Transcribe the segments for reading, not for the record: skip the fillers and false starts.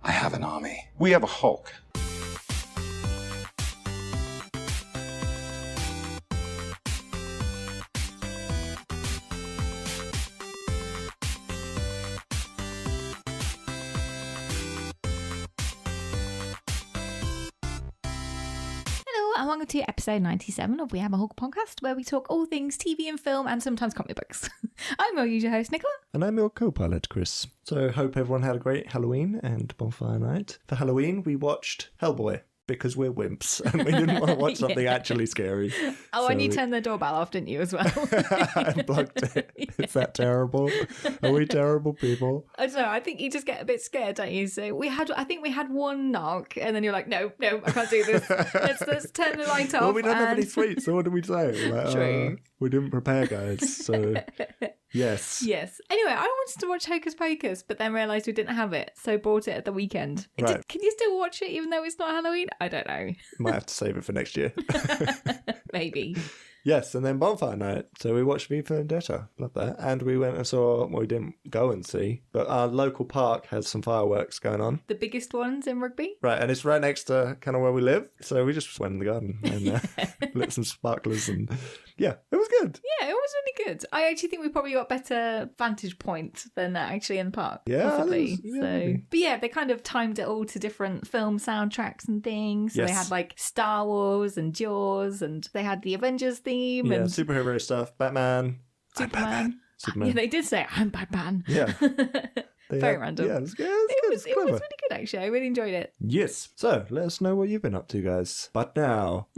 I have an army. We have a Hulk. And welcome to episode 97 of We Have a Hulk podcast, where we talk all things TV and film and sometimes comic books. I'm your usual host, Nicola. And I'm your co-pilot, Chris. So hope everyone had a great Halloween and bonfire night. For Halloween, we watched Hellboy, because we're wimps and we didn't want to watch something actually scary. Oh, and you turned the doorbell off, didn't you, as well? I plugged it. Is that terrible? Are we terrible people? I don't know. I think you just get a bit scared, don't you? So I think we had one knock, and then you're like, no, I can't do this. Let's turn the light off. Well, we don't have any sweets, so what do we say? Like, True. We didn't prepare, guys, so... Yes. Anyway, I wanted to watch Hocus Pocus, but then realised we didn't have it, so bought it at the weekend. Right. Can you still watch it even though it's not Halloween? I don't know. Might have to save it for next year. Maybe. Yes, and then bonfire night. So we watched V for Vendetta. Love that. And we went and saw, well, we didn't go and see, but our local park has some fireworks going on. The biggest ones in Rugby? Right, and it's right next to kind of where we live. So we just went in the garden and lit some sparklers and yeah, it was good. Yeah, it was really good. I actually think we probably got better vantage point than actually in the park. Yeah, possibly. maybe. But yeah, they kind of timed it all to different film soundtracks and things. So Yes. they had like Star Wars and Jaws, and they had the Avengers theme Yeah, and superhero stuff. Batman. I'm Superman. Batman. Superman. Yeah, they did say I'm Batman. Yeah. Very random. Yeah, it was good. It was clever. really good actually. I really enjoyed it. Yes. So let us know what you've been up to, guys. But now,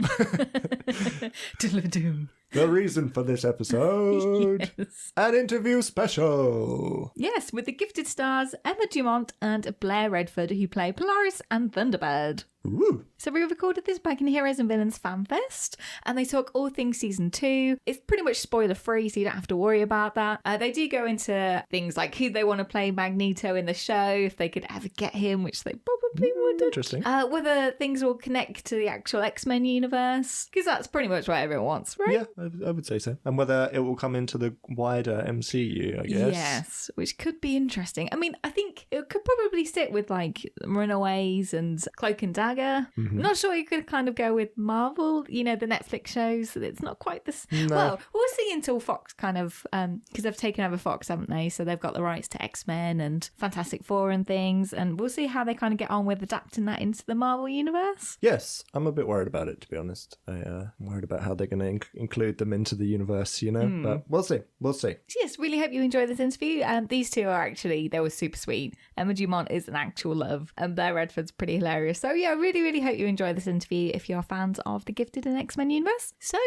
Diddle-a-doo. the reason for this episode. Yes. An interview special. Yes, with the gifted stars Emma Dumont and Blair Redford, who play Polaris and Thunderbird. Ooh. So we recorded this back in Heroes and Villains Fan Fest, and they talk all things season 2. It's pretty much spoiler free, so you don't have to worry about that. They do go into things like who they want to play Magneto in the show, if they could ever get him, which they probably wouldn't. Interesting. Whether things will connect to the actual X-Men universe, because that's pretty much what everyone wants, right? Yeah, I would say so. And whether it will come into the wider MCU, I guess. Yes, which could be interesting. I mean, I think it could probably sit with like Runaways and Cloak and Dagger. Mm-hmm. I'm not sure you could kind of go with Marvel, you know, the Netflix shows. It's not quite this. No. Well, we'll see until Fox kind of, because they've taken over Fox, haven't they? So they've got the rights to X-Men and Fantastic Four and things. And we'll see how they kind of get on with adapting that into the Marvel universe. Yes, I'm a bit worried about it, to be honest. I'm worried about how they're going to include them into the universe, you know? But we'll see. We'll see. So yes, really hope you enjoyed this interview. These two are actually, they were super sweet. Emma Dumont is an actual love, and Blair Redford's pretty hilarious. So yeah, I really, really hope you enjoy this interview if you're fans of the Gifted and X-Men universe. So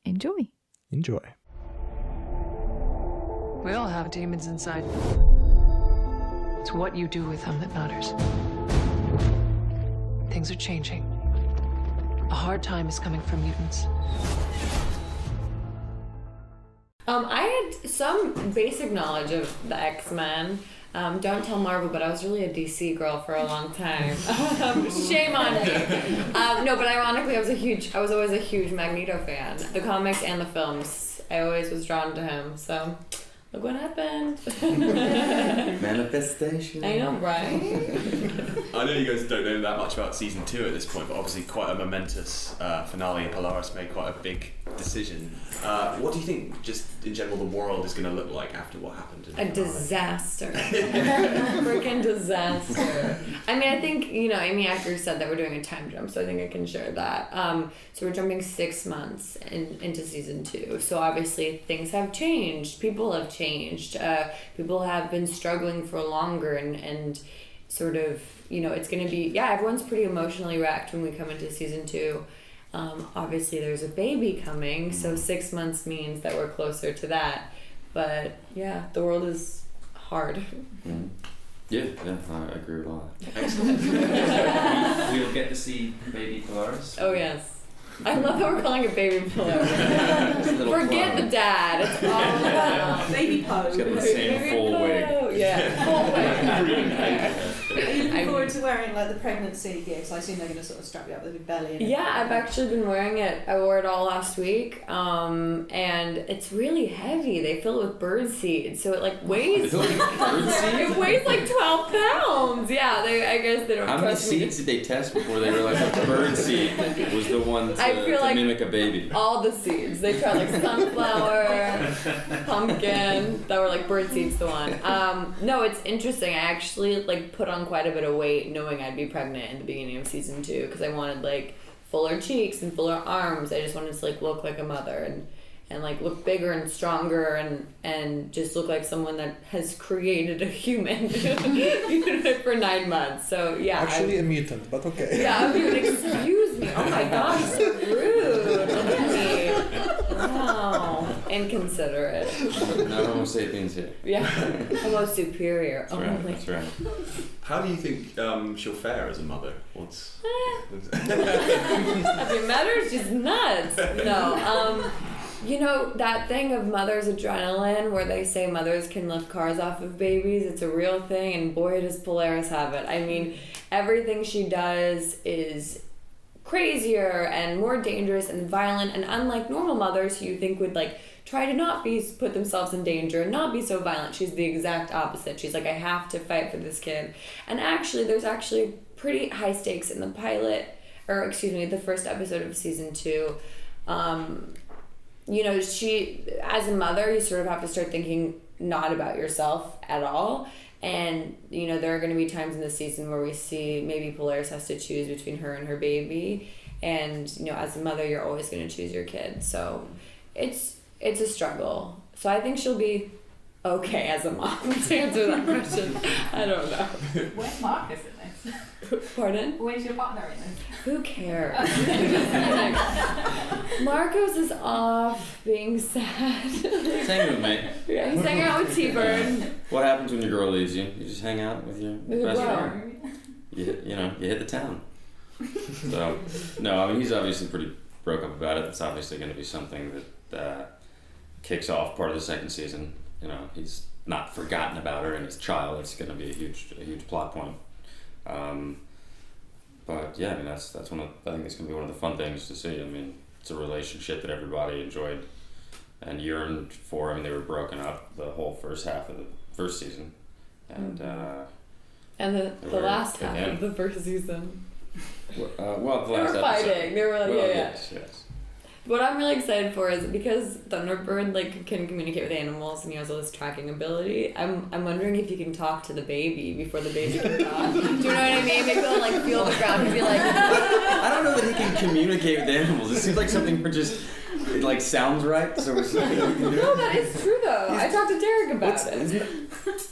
enjoy. Enjoy. We all have demons inside. It's what you do with them that matters. Things are changing. A hard time is coming for mutants. I had some basic knowledge of the X-Men. Don't tell Marvel, but I was really a DC girl for a long time. Shame on me. No, but ironically, I was always a huge Magneto fan. The comics and the films. I always was drawn to him. So look what happened. Manifestation. I know, right? I know you guys don't know that much about season 2 at this point, but obviously quite a momentous finale. Polaris made quite a big decision. What do you think, just in general, the world is going to look like after what happened? A disaster. Freaking disaster. I mean, I think, you know, Amy Acker said that we're doing a time jump, so I think I can share that. So we're jumping 6 months into season 2. So obviously things have changed. People have changed. People have been struggling for longer and sort of, you know, it's going to be, yeah, everyone's pretty emotionally wrecked when we come into season 2. Obviously there's a baby coming, so 6 months means that we're closer to that. But yeah, the world is hard. Mm. Yeah, I agree with all that. Excellent. We'll get to see baby Polaris. Oh yes. I love that we're calling it baby Polaris. Forget the dad. It's all about Baby Poe. It's got the same Baby full Poe. wig. Yeah, full wig. looking forward to wearing like the pregnancy gear because I assume they're going to sort of strap you up with a big belly. And Yeah, I've actually been wearing it. I wore it all last week, and it's really heavy. They fill it with bird seed, so it like weighs. It weighs like 12 pounds. Yeah, I guess they don't. How many trust me. seeds did they test before they realized that the bird seed was the one to mimic a baby? All the seeds. They tried like sunflower, pumpkin. That were like bird seeds. The one. No, it's interesting. I actually like put on quite a bit of weight, knowing I'd be pregnant in the beginning of season 2, because I wanted like fuller cheeks and fuller arms. I just wanted to like look like a mother and like look bigger and stronger and just look like someone that has created a human for 9 months. So yeah. Actually a mutant, but okay. Yeah, I mean, excuse me. Oh my gosh, so rude. Look at me. Wow. Inconsiderate. No Homo sapiens here. Yeah. Homo superior. That's right. That's right. How do you think she'll fare as a mother? What's Have you met her? She's nuts. No. You know, that thing of mother's adrenaline where they say mothers can lift cars off of babies, it's a real thing, and boy does Polaris have it. I mean, everything she does is crazier and more dangerous and violent, and unlike normal mothers who you think would like try to not put themselves in danger and not be so violent, she's the exact opposite. She's like, I have to fight for this kid. And actually, there's actually pretty high stakes in the the first episode of season 2. You know, she, as a mother, you sort of have to start thinking not about yourself at all. And, you know, there are going to be times in the season where we see maybe Polaris has to choose between her and her baby. And, you know, as a mother, you're always going to choose your kid. So it's a struggle. So I think she'll be okay as a mom, to answer that question. I don't know. Where's Marcus in this? Pardon? Where's your partner in this? Who cares? Marcos is off being sad. He's hanging with me. Yeah, he's hanging out with T-Bird. What happens when your girl leaves you? You just hang out with your best Wow. friend. You hit the town. So, no, I mean, he's obviously pretty broke up about it. It's obviously going to be something that kicks off part of the second season. You know, he's not forgotten about her and his child. It's going to be a huge plot point. But yeah, I mean, that's one of, I think it's going to be one of the fun things to see. I mean, it's a relationship that everybody enjoyed and yearned for. I mean, they were broken up the whole first half of the first season, and the last half of the first season. Well, the They last were fighting. episode. They were like, Well, yeah. Yes. What I'm really excited for is because Thunderbird like can communicate with animals and he has all this tracking ability. I'm wondering if you can talk to the baby before the baby can talk. Do you know what I mean? Maybe he'll like feel the ground and be like. I don't know that he can communicate with animals. It seems like something where just it like sounds right. So it's something we can do. No, that is true though. I talked to Derek about it.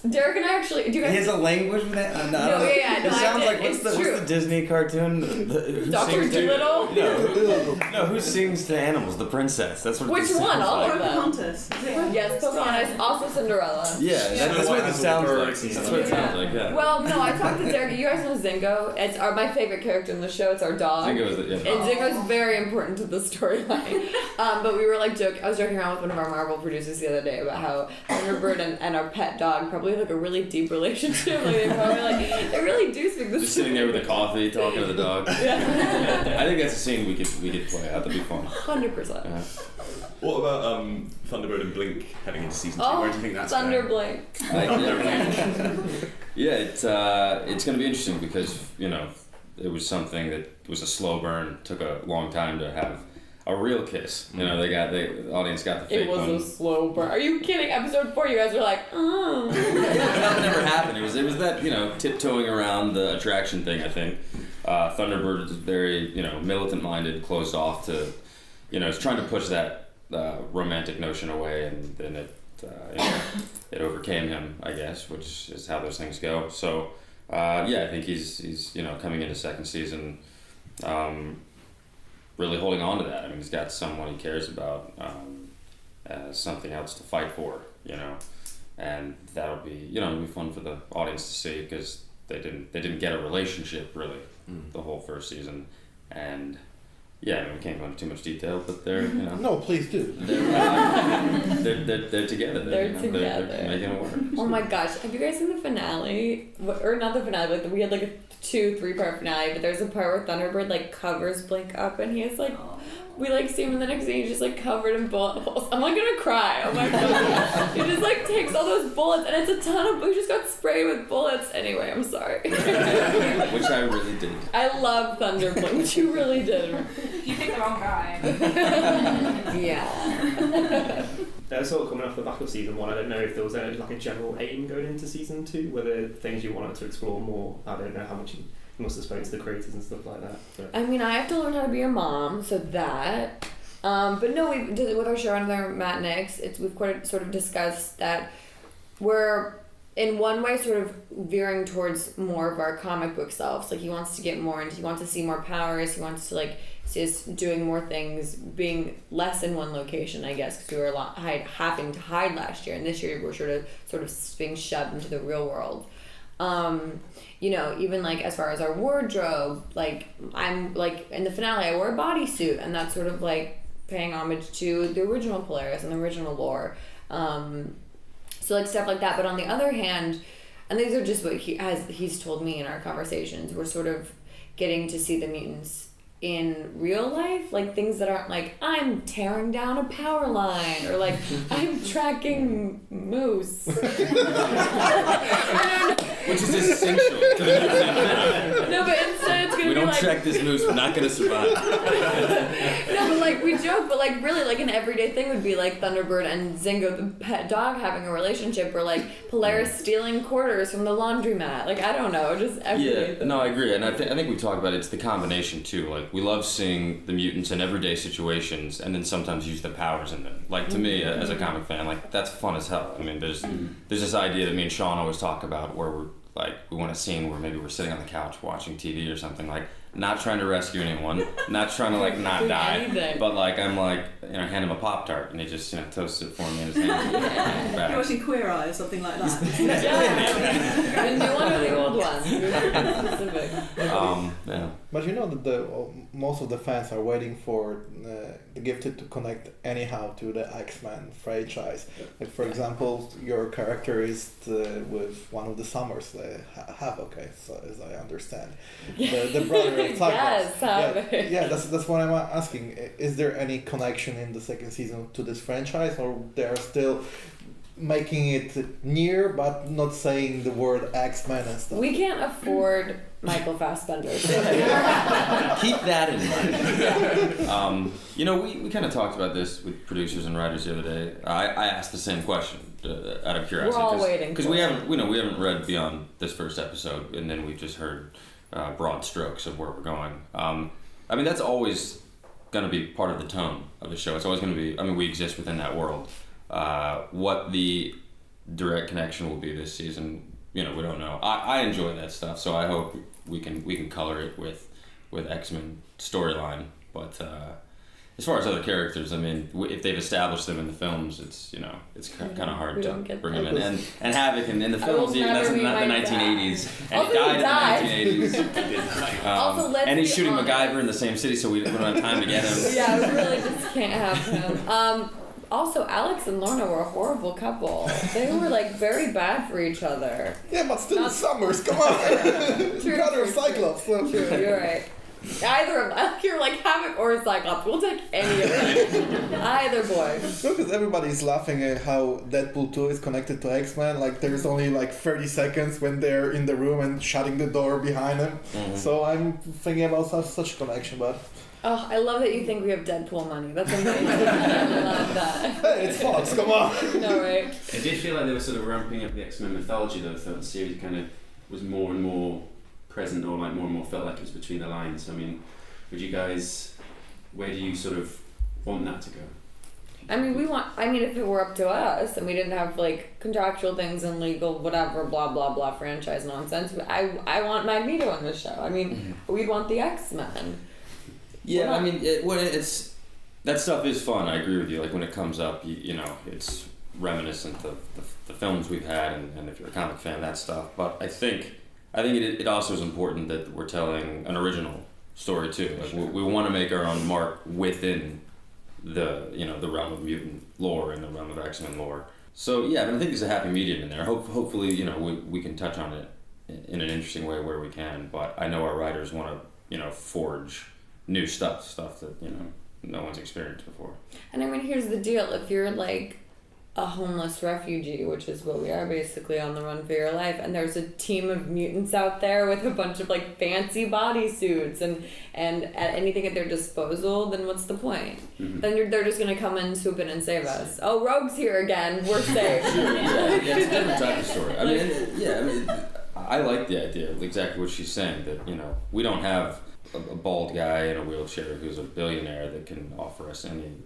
Derek and I actually. Do you guys? He has a language with that? No, yeah. It sounds like what's what's the Disney cartoon? Who Dr. sings to- Dolittle? No, who sings to animals? The princess. That's what. Which it one? sounds All like. of them. Pocahontas. Yes, Pocahontas. Also Cinderella. Yeah, that's what it sounds like. Birds and That's stuff. what it sounds like. Yeah. Well, no, I talked to Derek. You guys know Zingo. It's my favorite character in the show. It's our dog. Zingo is And Zingo's very important to the storyline. But we were like I was joking around with one of our Marvel producers the other day about how Thunderbird and our pet dog probably have like a really deep relationship. Like they probably they really do speak the Just sitting there with a coffee, talking to the dog. Yeah. I think that's a scene we could play out. That'd be fun. 100%. Yeah. What about Thunderbird and Blink heading into season 2? Oh, Where do you think that's Thunderblink. Yeah, it's going to be interesting because it was something that was a slow burn. Took a long time to have a real kiss. You know, the audience got the fake It was one. a slow burn. Are you kidding? Episode 4, you guys were like, oh. Nothing ever happened. It was that tiptoeing around the attraction thing. I think Thunderbird is very militant-minded, closed off to it's trying to push that romantic notion away, and then it overcame him, I guess, which is how those things go. So I think he's coming into second season. Really holding on to that. I mean, he's got someone he cares about, something else to fight for, and that'll be, it'll be fun for the audience to see because they didn't get a relationship really the whole first season, and we can't go into too much detail, but they're, No, please do. they're together. They're together. They're making it work. Oh my gosh, have you guys seen the finale? finale, or not the finale, but we had like a 2-3-part finale, but there's a part where Thunderbird like covers Blink up and he's like, we like see him in the next scene, he's just like covered in bullet holes. I'm like gonna cry. Oh my god. He just like takes all those bullets and it's a ton of, we just got sprayed with bullets. Anyway, I'm sorry. Which I really did. I love Thunderbird, which you really did. You picked the wrong guy. Yeah. Sort of coming off the back of season 1, I don't know if there was like a general aim going into season 2, were there things you wanted to explore more? I don't know how much you must have spoken to the creators and stuff like that. But. I mean, I have to learn how to be a mom, so that. But no, we did it with our showrunner Matt Nix. We've quite sort of discussed that we're in one way sort of veering towards more of our comic book selves. Like he wants to get more into, he wants to see more powers. He wants to like see us doing more things, being less in one location, I guess, because we were a lot having to hide last year, and this year we're sort of being shoved into the real world. You know, even like as far as our wardrobe, like I'm like in the finale I wore a bodysuit, and that's sort of like paying homage to the original Polaris and the original lore. So like stuff like that. But on the other hand, and these are just what he's told me in our conversations, we're sort of getting to see the mutants in real life, like things that aren't like I'm tearing down a power line or like I'm tracking moose. Which is essential to the mutant. No, but instead it's gonna we be don't like, track this moose, we're not gonna survive. No, but like we joke, but like really like an everyday thing would be like Thunderbird and Zingo the pet dog having a relationship, or like Polaris stealing quarters from the laundromat. Like I don't know, just everyday Yeah, thing. no, I agree, and I think we talked about it. It's the combination too. Like we love seeing the mutants in everyday situations, and then sometimes use the powers in them. Like to me, as a comic fan, like that's fun as hell. I mean, there's this idea that me and Sean always talk about where we're like we want a scene where maybe we're sitting on the couch watching TV or something, like not trying to rescue anyone, not trying to like not die, anything. but like I'm like hand him a Pop-Tart and he just toasts it for me in his hand. You're watching Queer Eye or something like that. Yeah. The new one or the old one? Specific. Yeah. But you know that most of the fans are waiting for the Gifted to connect anyhow to the X-Men franchise. Like for example, your character is with one of the Summers, Havoc, so as I understand, the brother of Cyclops. Yes, yeah, that's what I'm asking. Is there any connection in the second season to this franchise, or they're still making it near but not saying the word X-Men and stuff? We can't afford Michael Fassbender. So. Keep that in mind. We kind of talked about this with producers and writers the other day. I asked the same question out of curiosity. We're all waiting because we haven't read beyond this first episode, and then we've just heard broad strokes of where we're going. I mean, that's always going to be part of the tone of the show. It's always going to be. I mean, we exist within that world. What the direct connection will be this season, we don't know. I enjoy that stuff, so I hope we can color it with X-Men storyline. But as far as other characters, I mean, if they've established them in the films, it's kind of hard to bring them in. And Havoc in the films, even that's not the 1980s, and he died in the 1980s. Also, let's and he's be shooting honest. MacGyver in the same city, so we don't have time to get him. Yeah, we really just can't have him. Also, Alex and Lorna were a horrible couple. They were like very bad for each other. Yeah, but still Summers, come on! True, Brother of true, Cyclops. True, you're right. Either of them. You're like Havoc or Cyclops. We'll take any of them. Either boy. No, because everybody's laughing at how Deadpool 2 is connected to X-Men. Like, there's only like 30 seconds when they're in the room and shutting the door behind them. Mm-hmm. So I'm thinking about such connection, but... Oh, I love that you think we have Deadpool money. That's amazing. I love that. Hey, it's Fox, come on! No, right? I did feel like they were sort of ramping up the X-Men mythology, though. I thought the series kind of was more and more present, or like more and more felt like it was between the lines. I mean, where do you sort of want that to go? I mean, if it were up to us and we didn't have like contractual things and legal whatever, blah, blah, blah, franchise nonsense, I want Magneto on this show. I mean, we'd want the X-Men. Yeah, I mean, it's that stuff is fun. I agree with you. Like when it comes up, it's reminiscent of the films we've had, and if you're a comic fan, that stuff. But I think it also is important that we're telling an original story too. Like we want to make our own mark within the realm of mutant lore and the realm of X-Men lore. So yeah, but I think there's a happy medium in there. Hopefully, you know, we can touch on it in an interesting way where we can. But I know our writers want to, you know, forge new stuff that, you know, no one's experienced before. And I mean, here's the deal: if you're like a homeless refugee, which is what we are basically, on the run for your life, and there's a team of mutants out there with a bunch of like fancy bodysuits and at anything at their disposal, then what's the point? Mm-hmm. Then they're just gonna come and swoop in and save us. Oh, Rogue's here again. We're safe. Yeah, it's a different type of story. I mean, I like the idea of exactly what she's saying, that, you know, we don't have a bald guy in a wheelchair who's a billionaire that can offer us any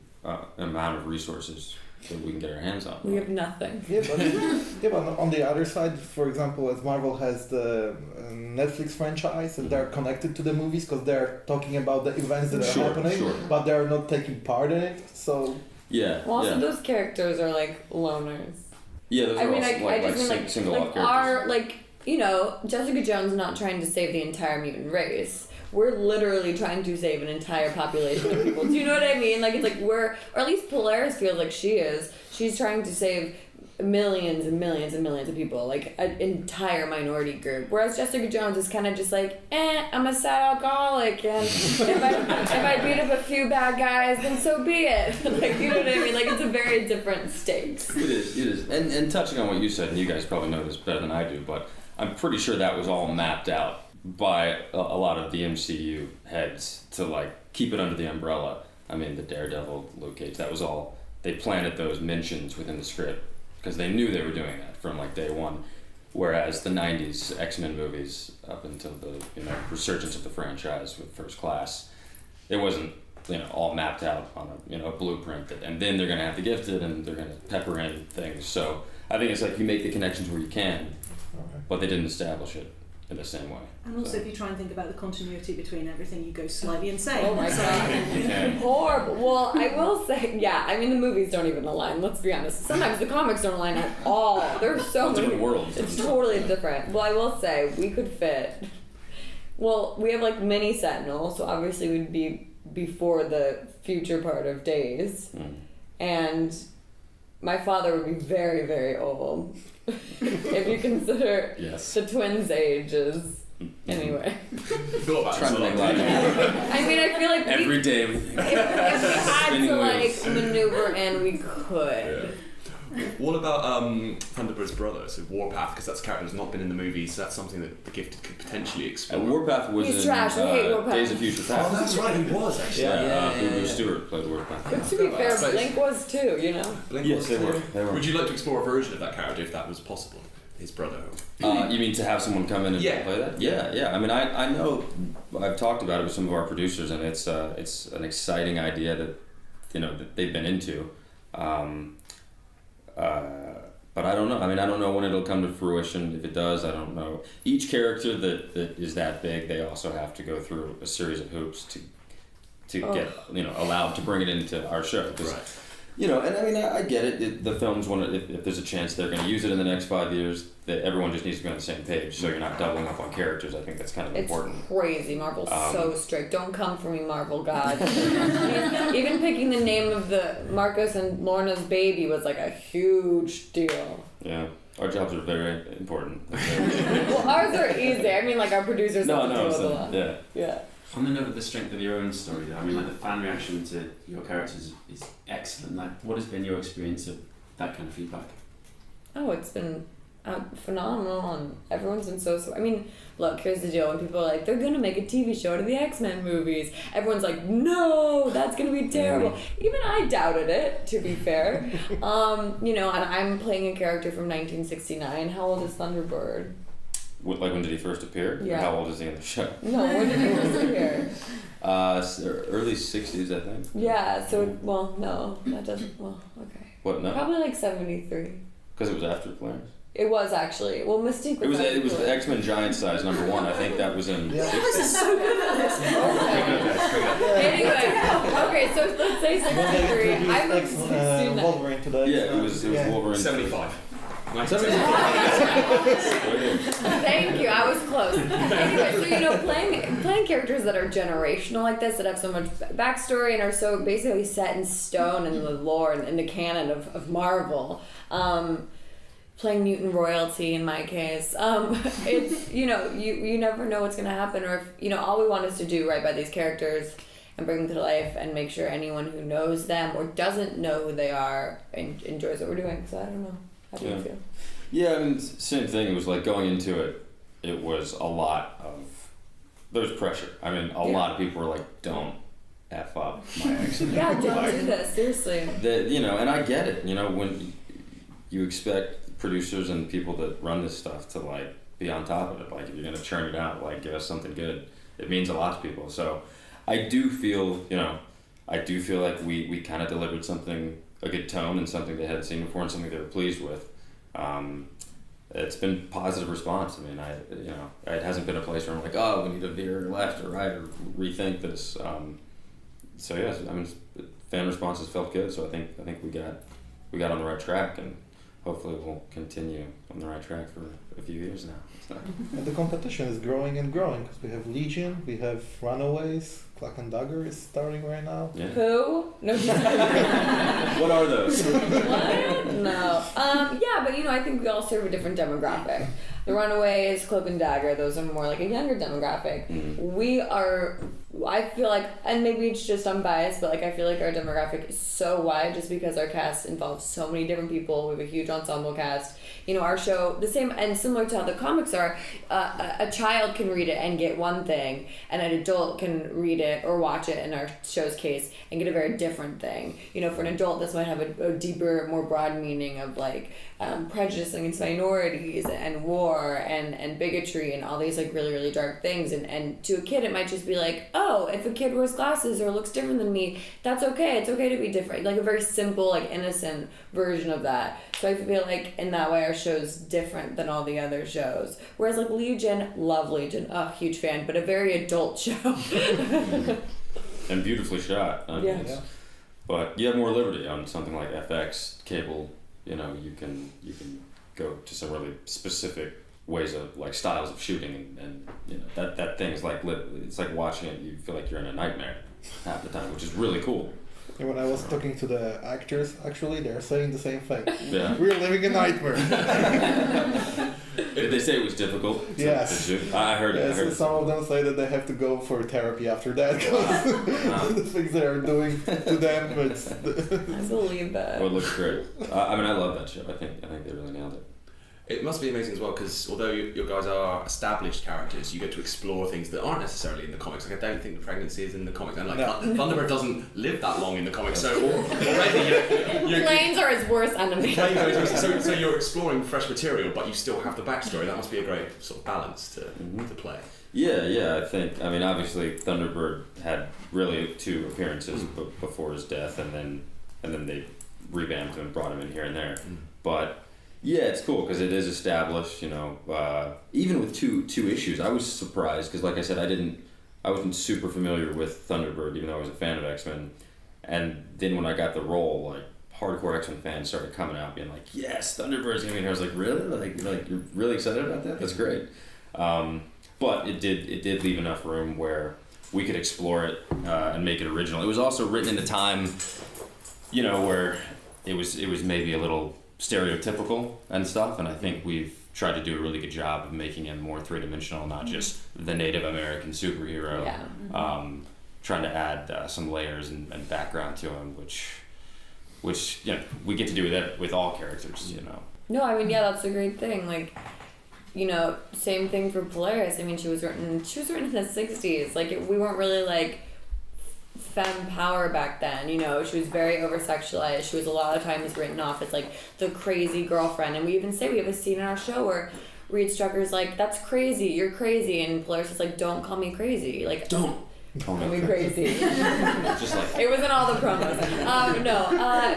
amount of resources that we can get our hands on. We have nothing. But on the other side, for example, as Marvel has the Netflix franchise, and they're connected to the movies because they're talking about the events that are happening, but they're not taking part in it. So yeah. Well, also those characters are like loners. Yeah, those are all single off characters. Our, like, you know, Jessica Jones not trying to save the entire mutant race. We're literally trying to save an entire population of people. Do you know what I mean? Like, it's like or at least Polaris feels like she is. She's trying to save millions and millions and millions of people, like an entire minority group. Whereas Jessica Jones is kind of just like, I'm a sad alcoholic, and if I beat up a few bad guys, then so be it. Like, you know what I mean? Like, it's a very different stakes. It is. And touching on what you said, and you guys probably know this better than I do, but I'm pretty sure that was all mapped out by a lot of the MCU heads to like keep it under the umbrella. I mean, the Daredevil, Luke Cage, that was all, they planted those mentions within the script because they knew they were doing that from like day one. Whereas the 90s X-Men movies, up until the, you know, resurgence of the franchise with First Class, it wasn't, you know, all mapped out on a, you know, a blueprint and then they're going to have the Gifted and they're going to pepper in things. So I think it's like you make the connections where you can, but they didn't establish it in the same way. And also, if you try and think about the continuity between everything, you go slightly insane. Oh my god. Horrible. Well, I will say, yeah, I mean, the movies don't even align, let's be honest. Sometimes the comics don't align at all. There's so many different worlds. It's totally different. Well, I will say, we could fit, well, we have like mini Sentinel, so obviously we'd be before the future part of Days. And my father would be very, very old. If you consider the twins' ages. Anyway. Trying to make life. I mean, I feel like every day we think. If we had to like maneuver in, we could. What about Thunderbird's brother, so Warpath, because that's a character that's not been in the movies, so that's something that the Gifted could potentially explore. Warpath was He's in trash. I hate Warpath. Days of Future Past. Oh, that's right, he was actually. Boo Stewart played Warpath. But to be fair, Blink was too, you know? Yes, they were. Would you like to explore a version of that character if that was possible? His brother? You mean to have someone come in and play that? Yeah. I mean, I know, I've talked about it with some of our producers, and it's an exciting idea that, you know, that they've been into. But I don't know. I mean, I don't know when it'll come to fruition. If it does, I don't know. Each character that is that big, they also have to go through a series of hoops to get, you know, allowed to bring it into our show. Right. You know, and I mean, I get it. The films want to, if there's a chance they're going to use it in the next 5 years, that everyone just needs to be on the same page, so you're not doubling up on characters. I think that's kind of important. It's crazy. Marvel's so strict. Don't come for me, Marvel God. Even picking the name of the Marcus and Lorna's baby was like a huge deal. Yeah. Our jobs are very important. Well, ours are easy. I mean, like, our producers have to deal with a lot. Yeah. On the note of the strength of your own story, though, I mean, like, the fan reaction to your characters is excellent. Like, what has been your experience of that kind of feedback? Oh, it's been phenomenal, and everyone's been so. I mean, look, here's the deal: when people are like, they're gonna make a TV show out of the X-Men movies, everyone's like, no, that's gonna be terrible. Even I doubted it, to be fair. You know, and I'm playing a character from 1969. How old is Thunderbird? Like, when did he first appear? Yeah. Or how old is he in the show? No, when did he first appear? Early 60s, I think. Yeah, so, well, no, that doesn't, well, okay. What, no? Probably like 73. Because it was after Polaris? It was actually. Well, Mystique was It was the X-Men Giant Size #1. I think that was in... You guys are so good at this. Anyway, okay, so let's say 63. I'm 69. Wolverine today. Yeah, it was Wolverine. 75. Nice. Thank you. I was close. Anyway, so playing characters that are generational like this, that have so much backstory and are so basically set in stone in the lore and in the canon of Marvel. Playing mutant royalty in my case, it's you never know what's gonna happen, or if all we want is to do right by these characters and bring them to life and make sure anyone who knows them or doesn't know who they are enjoys what we're doing. So I don't know. How do you feel? Yeah, I mean, same thing. It was like going into it. It was a lot of. There was pressure. I mean, a lot of people were like, "Don't f up my accent." Yeah, don't do this. Seriously. And I get it. When you expect producers and people that run this stuff to like be on top of it. Like if you're gonna churn it out, like give us something good. It means a lot to people. So I do feel, like we kind of delivered a good tone and something they hadn't seen before and something they were pleased with. It's been positive response. I mean, it hasn't been a place where I'm like, oh, we need to veer left or right or rethink this. So yeah, I mean, fan responses felt good. So I think we got on the right track, and hopefully we'll continue on the right track for a few years now. And the competition is growing and growing because we have Legion, we have Runaways, Cloak and Dagger is starting right now. Yeah. Who? No. What are those? What? No. Yeah, but I think we all serve a different demographic. The Runaways, Cloak and Dagger, those are more like a younger demographic. We are, I feel like, and maybe it's just I'm biased, but I feel like our demographic is so wide just because our cast involves so many different people. We have a huge ensemble cast. Our show, the same and similar to how the comics are, a child can read it and get one thing, and an adult can read it or watch it in our show's case and get a very different thing. For an adult, this might have a deeper, more broad meaning of prejudice against minorities and war and bigotry and all these really, really dark things. And to a kid, it might just be like, oh, if a kid wears glasses or looks different than me, that's okay. It's okay to be different. Like a very simple, innocent version of that. So I feel like in that way our show's different than all the other shows. Whereas Legion, love Legion, huge fan, but a very adult show. And beautifully shot. Yeah. But you have more liberty on something like FX, cable. You can go to some really specific ways of styles of shooting, and that thing is it's like watching it. You feel like you're in a nightmare half the time, which is really cool. And when I was talking to the actors, actually, they're saying the same thing. Yeah. We're living a nightmare. Did they say it was difficult? Yes. I heard it. Yes, some of them say that they have to go for therapy after that because the things they are doing to them. I believe that. Well, it looks great. I love that show. I think they really nailed it. It must be amazing as well because although your guys are established characters, you get to explore things that aren't necessarily in the comics. I don't think the pregnancy is in the comics, and Thunderbird doesn't live that long in the comics, so already Planes are his worst enemy. So you're exploring fresh material, but you still have the backstory. That must be a great sort of balance to play. Yeah. I think. I mean, obviously, Thunderbird had really 2 appearances before his death, and then they revamped him and brought him in here and there, but. Yeah, it's cool because it is established. Even with two issues, I was surprised because, like I said, I wasn't super familiar with Thunderbird, even though I was a fan of X-Men. And then when I got the role, hardcore X-Men fans started coming out, being like, "Yes, Thunderbird's gonna be here." I was like, "Really? Like you're really excited about that? That's great." But it did leave enough room where we could explore it and make it original. It was also written in a time, where it was maybe a little stereotypical and stuff, and I think we've tried to do a really good job of making him more three-dimensional, not just the Native American superhero. Yeah. Trying to add some layers and background to him, which we get to do that with all characters. No, I mean, yeah, that's a great thing. Same thing for Polaris. I mean, she was written in the 60s. We weren't really femme power back then. She was very over-sexualized. She was a lot of times written off as the crazy girlfriend. And we even say we have a scene in our show where Reed Strucker's like, "That's crazy, you're crazy," and Polaris is like, "Don't call me crazy." Call me crazy. Just like It was in all the promos.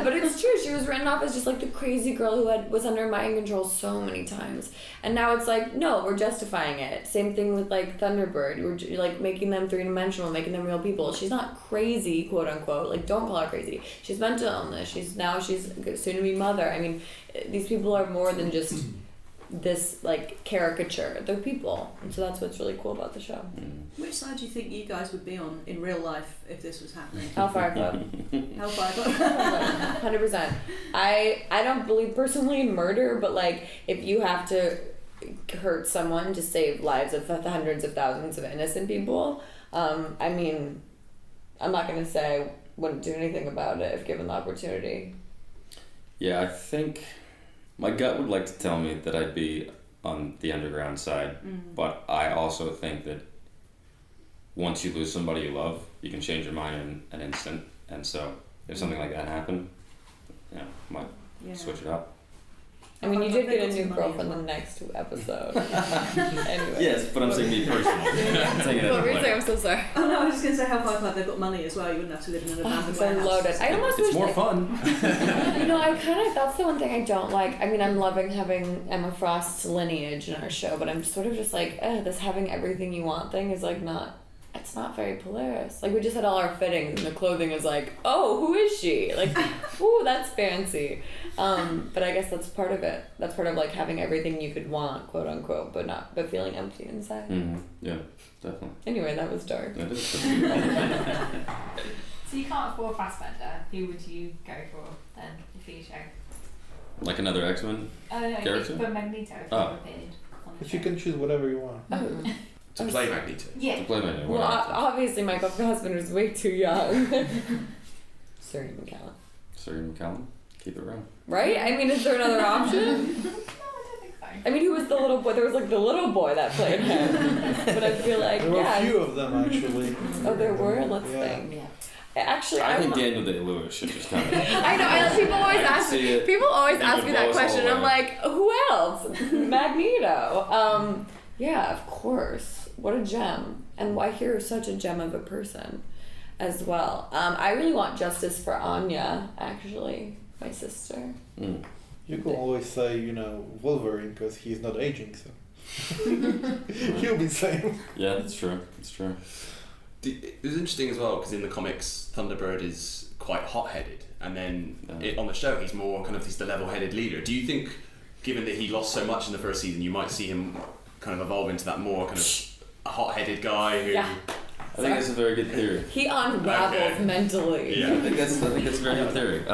But it's true. She was written off as just like the crazy girl who was under mind control so many times, and now it's like, no, we're justifying it. Same thing with like Thunderbird. We're like making them 3-dimensional, making them real people. She's not crazy, quote unquote. Like, don't call her crazy. She's mental illness. She's soon to be mother. I mean, these people are more than just this like caricature. They're people, and so that's what's really cool about the show. Which side do you think you guys would be on in real life if this was happening? Hellfire Club. Hellfire Club. 100%. I don't believe personally in murder, but like if you have to hurt someone to save lives of hundreds of thousands of innocent people, I mean, I'm not gonna say I wouldn't do anything about it if given the opportunity. Yeah, I think my gut would like to tell me that I'd be on the underground side, but I also think that once you lose somebody you love, you can change your mind in an instant. And so if something like that happened, might switch it up. I mean, you did get a new girlfriend in the next episode. Anyway. Yes, but I'm saying me personally. I'm so sorry. Oh no, I was just going to say Hellfire Club, they've got money as well. You wouldn't have to live in an abandoned So warehouse. loaded. I almost It's wish more fun. I kind of, that's the one thing I don't like. I mean, I'm loving having Emma Frost's lineage in our show, but I'm sort of just like, this having everything you want thing is like it's not very Polaris. Like, we just had all our fittings and the clothing is like, oh, who is she? Like, ooh, that's fancy. But I guess that's part of it. That's part of like having everything you could want, quote unquote, but feeling empty inside. Yeah, definitely. Anyway, that was dark. That is So you can't afford Fassbender. Who would you go for then if you show? Like another X-Men character? For Magneto, if you appeared on the If you show. can choose whatever you want. Oh. To play Magneto. Yeah. To play Magneto. Well, obviously my husband is way too young. Sorry, McCallum. Sorry, McCallum. Keep it around. Right? I mean, is there another option? No, I don't think so. I mean, who was the little boy? There was like the little boy that played him. But I feel like, There were a few of them actually. Oh, there were? Let's Yeah. think. Actually, I think Daniel Day-Lewis should just come in. I know. People always ask me. People always ask me that question. I'm like, who else? Magneto. Yeah, of course. What a gem, and I hear such a gem of a person, as well. I really want justice for Anya. Actually, my sister. You can always say, Wolverine because he's not aging, so he'll be same. Yeah, that's true. That's true. It was interesting as well because in the comics, Thunderbird is quite hot-headed, and then on the show, he's more kind of the level-headed leader. Do you think, given that he lost so much in the first season, you might see him kind of evolve into that more kind of a hot-headed guy who? Yeah. I think that's a very good theory. He unravels mentally. Yeah, I think that's a very good theory.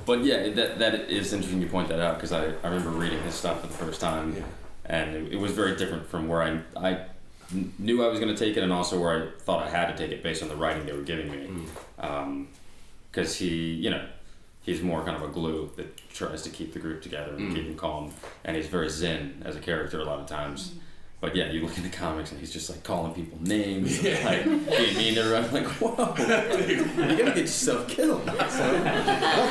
But yeah, that is interesting you point that out because I remember reading his stuff for the first time, and it was very different from where I knew I was going to take it, and also where I thought I had to take it based on the writing they were giving me. Because he's more kind of a glue that tries to keep the group together and keep them calm, and he's very zen as a character a lot of times. But yeah, you look in the comics and he's just like calling people names, and, like being mean to everyone. I'm like, whoa, you're gonna get yourself killed. That's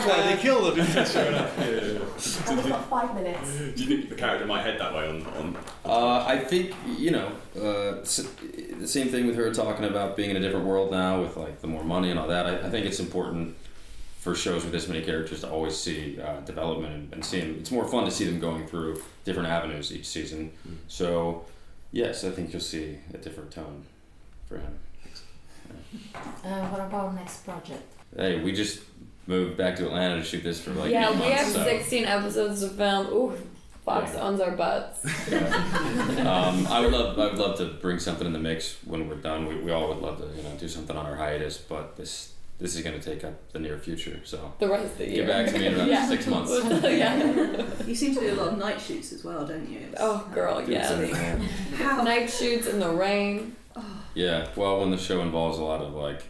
why they killed him. I've got 5 minutes. Do you think the character might head that way on? I think the same thing with her talking about being in a different world now with like the more money and all that. I think it's important for shows with this many characters to always see development and see them. It's more fun to see them going through different avenues each season. So. Yes, I think you'll see a different tone for him. What about next project? Hey, we just moved back to Atlanta to shoot this for like 8 months. We have so. 16 episodes to film. Ooh, Fox owns our butts. I would love to bring something in the mix when we're done. We all would love to do something on our hiatus, but this is going to take up the near future. So the rest of the year. Get back to me in about 6 months. You seem to do a lot of night shoots as well, don't you? Oh, girl, yes. Night shoots in the rain. Yeah, well, when the show involves a lot of like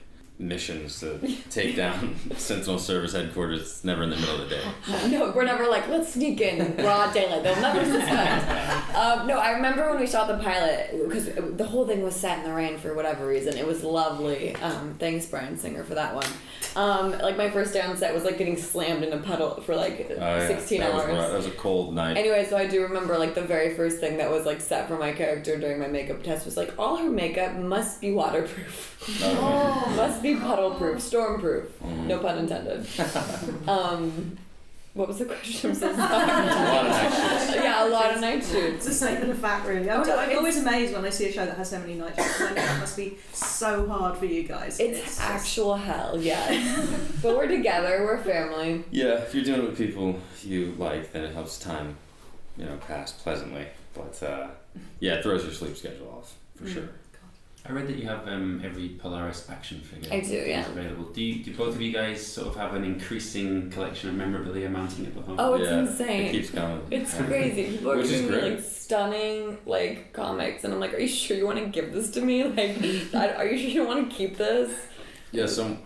missions to take down Sentinel Service headquarters. It's never in the middle of the day. No, we're never like, let's sneak in broad daylight. They'll never suspect. No, I remember when we shot the pilot, because the whole thing was set in the rain for whatever reason. It was lovely. Thanks, Brian Singer, for that one. Like my first day on set was like getting slammed in a puddle for like 16 hours. That was a cold night. Anyway, so I do remember like the very first thing that was like set for my character during my makeup test was like, all her makeup must be waterproof. Must be puddle-proof, storm-proof. No pun intended. What was the question? I'm so sorry. A lot of night shoots. Yeah, a lot of night shoots. It's a statement of fact, really. I'm always amazed when I see a show that has so many night shoots. I know it must be so hard for you guys. It's actual hell, yeah. But we're together, we're family. Yeah, if you're doing it with people you like, then it helps time, pass pleasantly. But yeah, it throws your sleep schedule off for sure. I read that you have every Polaris action figure. I do, yeah. Available. Do both of you guys sort of have an increasing collection of memorabilia mounting at the home? Oh, it's insane. It keeps going. It's crazy. People are Which is giving me great. like stunning like comics, and I'm like, are you sure you want to give this to me? Like, are you sure you want to keep this? Yeah, I can't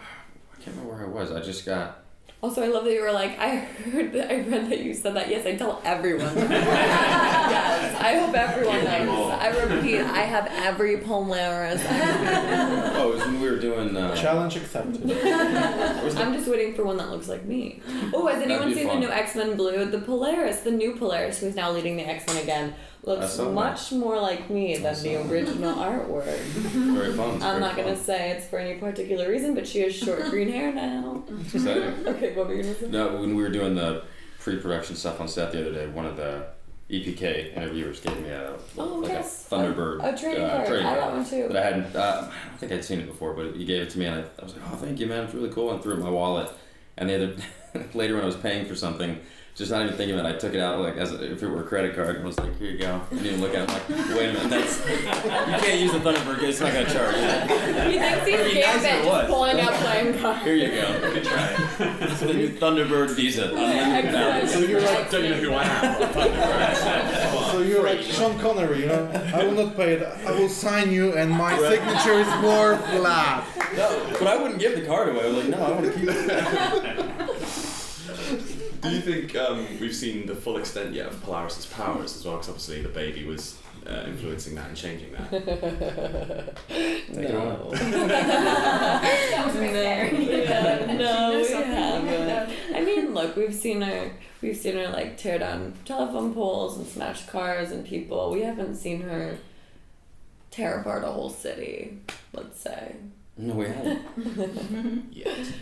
remember where I was. I just got. Also, I love that you were like, I read that you said that. Yes, I tell everyone. Yes, I hope everyone knows. I repeat, I have every Polaris. Oh, it was when we were doing. Challenge accepted. I'm just waiting for one that looks like me. Oh, has anyone seen the new X-Men Blue? The Polaris, the new Polaris, who's now leading the X-Men again, looks much more like me than the original artwork. Very fun. I'm not going to say it's for any particular reason, but she has short green hair now. Exciting. Okay, what were you going to say? No, when we were doing the pre-production stuff on set the other day, one of the EPK interviewers gave me a Thunderbird trading card. I got one too. But I hadn't. I don't think I'd seen it before, but he gave it to me, and I was like, "Oh, thank you, man. It's really cool." And threw it in my wallet. And the other later, when I was paying for something, just not even thinking about it, I took it out like as if it were a credit card and was like, "Here you go." I didn't even look at it. I'm like, "Wait a minute, you can't use the Thunderbird. It's not gonna charge." He thinks he's Gambit, just pulling out playing cards. Here you go. Good try. It's the new Thunderbird Visa. So you're like, don't you know who I am? so you're like Sean Connery, I will not pay it. I will sign you, and my signature is more flat. No, but I wouldn't give the card away. I was like, no, I want to keep it. Do you think we've seen the full extent yet of Polaris's powers as well? Because obviously the baby was influencing that and changing that. No. That was right there. No, we haven't. I mean, look, we've seen her like tear down telephone poles and smash cars and people. We haven't seen her tear apart a whole city, let's say. No, we haven't.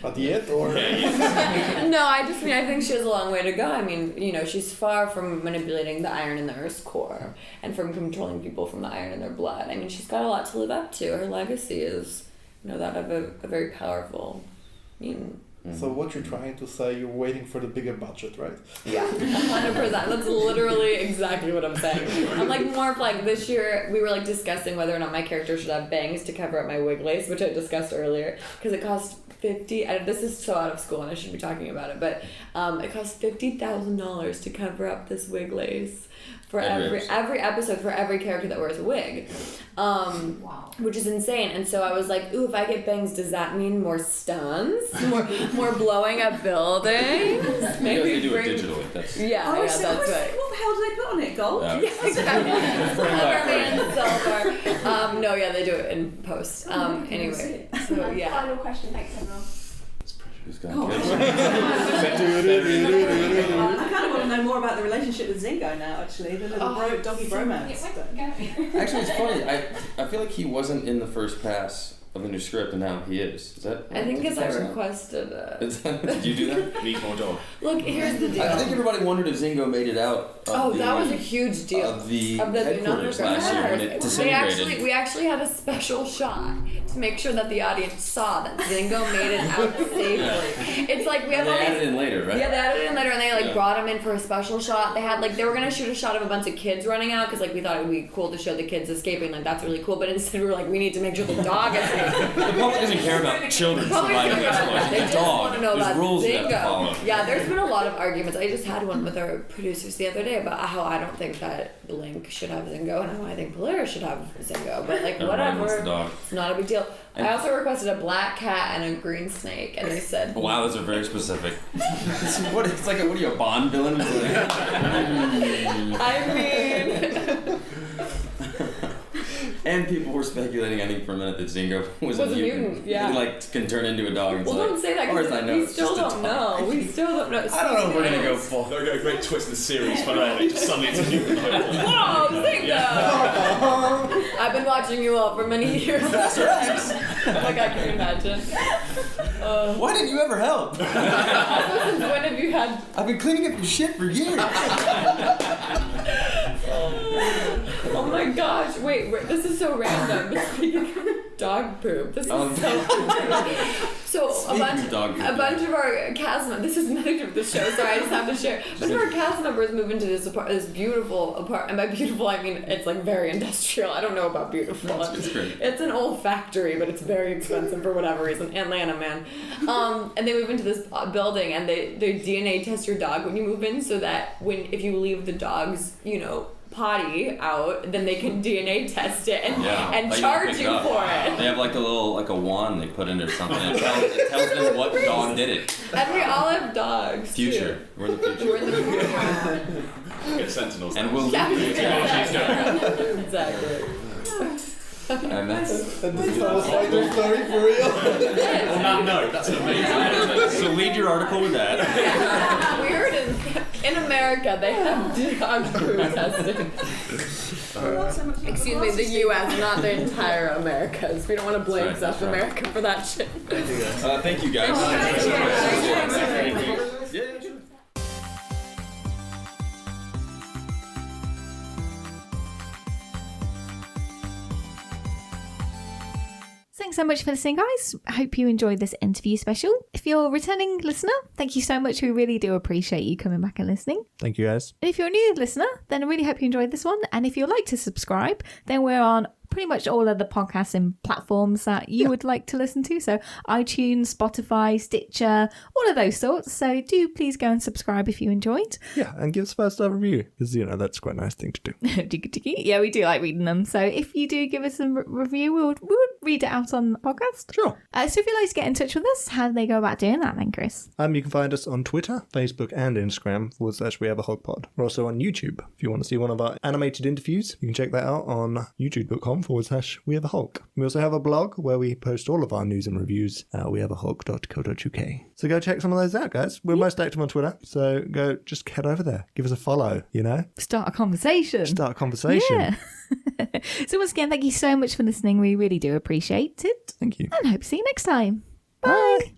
But yet, or? No, I think she has a long way to go. I mean, she's far from manipulating the iron in the Earth's core and from controlling people from the iron in their blood. I mean, she's got a lot to live up to. Her legacy is, that of a very powerful, So what you're trying to say, you're waiting for the bigger budget, right? Yeah, 100%. That's literally exactly what I'm saying. I'm like more of like this year we were like discussing whether or not my character should have bangs to cover up my wig lace, which I discussed earlier, because it cost this is so out of school and I shouldn't be talking about it, but it cost $50,000 to cover up this wig lace for every episode for every character that wears a wig. Wow. Which is insane. And so I was like, ooh, if I get bangs, does that mean more stunts? More blowing up buildings? Maybe they do it digitally. That's that's right. What the hell do they put on it? Gold? Yeah, exactly. Silver. No, yeah, they do it in post. Anyway, so yeah. Final question, thanks everyone. I kind of want to know more about the relationship with Zingo now, actually. The little doggy bromance. Actually, it's funny. I feel like he wasn't in the first pass of the new script, and now he is. Is that? I think because I requested it. Did you do that? Need more dog. Look, here's the deal. I think everybody wondered if Zingo made it out. That was a huge deal. Of the headquarters last year when it disintegrated. We actually had a special shot to make sure that the audience saw that Zingo made it out safely. It's like we have all these. They added it in later, right? Yeah, they added it in later, and they brought him in for a special shot. They were gonna shoot a shot of a bunch of kids running out because we thought it would be cool to show the kids escaping. That's really cool. But instead we were like, we need to make sure the dog is safe. The public doesn't care about children surviving explosions. They The just dog. want to know There's about rules you have to Zingo. follow. Yeah, there's been a lot of arguments. I just had one with our producers the other day about how I don't think that Blink should have Zingo and how I think Polaris should have Zingo. But Everybody wants the whatever, dog. it's not a big deal. deal. I also requested a black cat and a green snake, and they said, Wow, those are very specific. It's what are you, a Bond villain? I mean... And people were speculating, I think, for a minute that Zingo was a mutant. Yeah. He, like, can turn into a dog. It's Well, like, don't say that, as far as I because know, we it's still just a don't dog. know. We still don't know. I don't know if we're going to go full. They'll go a great twist in the series finale, just suddenly it's a human. Whoa, Zingo! I've been watching you all for many years. Professor X! Like, I can imagine. Why didn't you ever help? Since when have you had... I've been cleaning up your shit for years. Oh my gosh, wait, this is so random. But speaking of dog poop, this is so So Speaking of dog poop, a bunch of our cast members, this is nothing to do with the show, sorry, I just have to share. A bunch of our cast members move into this beautiful apartment, and by beautiful I mean it's like very industrial. I don't know about beautiful. It's great. It's an old factory, but it's very expensive for whatever reason. Atlanta, man. And they move into this building, and they DNA test your dog when you move in, so that if you leave the dog's, potty out, then they can DNA test it and Like charge you for it. They have like a wand they put in or something. It tells them what dog did it. And we all have dogs. Future. Too. We're the future. We're in the future. Get Sentinels. And we'll Exactly. And that's And this is our spider story for real. On that note, that's amazing. so lead your article with that. We heard in America they have dog poo testing. Excuse me, the U.S., not the entire Americas. We don't want to blame That's South right. America for that shit. Thank you guys. Yeah, sure. Thanks so much for listening, guys. I hope you enjoyed this interview special. If you're a returning listener, thank you so much. We really do appreciate you coming back and listening. Thank you, guys. And if you're a new listener, then I really hope you enjoyed this one. And if you'd like to subscribe, then we're on pretty much all of the podcasting platforms that you would like to listen to. So iTunes, Spotify, Stitcher, all of those sorts. So do please go and subscribe if you enjoyed. Yeah, and give us a 5-star review, because, that's quite a nice thing to do. Yeah, we do like reading them. So if you do give us a review, we would read it out on the podcast. Sure. So if you'd like to get in touch with us, how do they go about doing that then, Chris? You can find us on Twitter, Facebook, and Instagram / We Have a Hog Pod. We're also on YouTube. If you want to see one of our animated interviews, you can check that out on youtube.com / We Have a Hulk. We also have a blog where we post all of our news and reviews at wehaveahulk.co.uk. So go check some of those out, guys. We're most active on Twitter, so just head over there. Give us a follow, Start a conversation. Yeah. So once again, thank you so much for listening. We really do appreciate it. Thank you. And hope to see you next time. Bye.